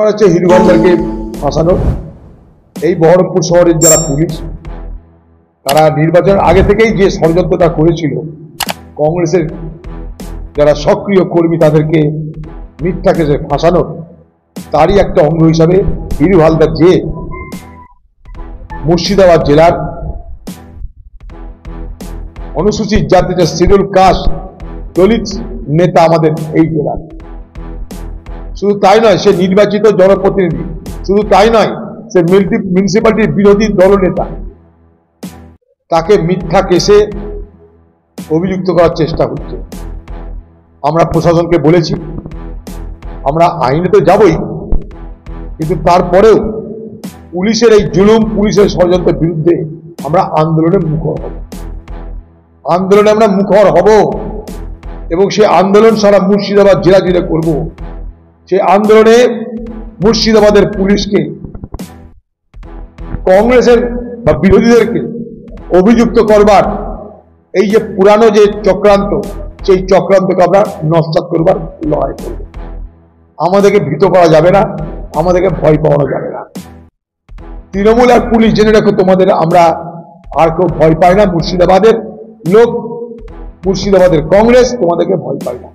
হচ্ছে হিরু হালদারকে ফাঁসানো। এই বহরমপুর শহরের যারা পুলিশ, তারা নির্বাচনের আগে থেকেই যে ষড়যন্ত্রটা করেছিল, কংগ্রেসের যারা সক্রিয় কর্মী তাদেরকে মিথ্যা কেসে ফাঁসানো, তারই একটা অঙ্গ হিসাবে হিরু হালদার যে মুর্শিদাবাদ জেলার অনুসূচিত জাতিতে শিডিউল কাস্ট দলিত নেতা আমাদের এই জেলার। শুধু তাই নয়, সে নির্বাচিত জনপ্রতিনিধি। শুধু তাই নয়, সে মিউনিসিপ্যালিটির বিরোধী দলনেতা। তাকে মিথ্যা কেসে অভিযুক্ত করার চেষ্টা হচ্ছে। আমরা প্রশাসনকে বলেছি, আমরা আইনে তো যাবই, কিন্তু তারপরেও পুলিশের এই জুলুম, পুলিশের ষড়যন্ত্রের বিরুদ্ধে আমরা আন্দোলনে মুখর হব। আন্দোলনে আমরা মুখর হব এবং সেই আন্দোলন সারা মুর্শিদাবাদ জেলা জুড়ে করব। সেই আন্দোলনে মুর্শিদাবাদের পুলিশকে, কংগ্রেসের বা বিরোধীদেরকে অভিযুক্ত করবার এই যে পুরানো যে চক্রান্ত, সেই চক্রান্তকে আমরা নস্যাৎ করবার লড়াই করব। আমাদেরকে ভীত করা যাবে না, আমাদেরকে ভয় পাওয়ানো যাবে না। তৃণমূল আর পুলিশ জেনে রাখো, তোমাদের আমরা আর কেউ ভয় পায় না। মুর্শিদাবাদের লোক, মুর্শিদাবাদের কংগ্রেস তোমাদেরকে ভয় পায় না।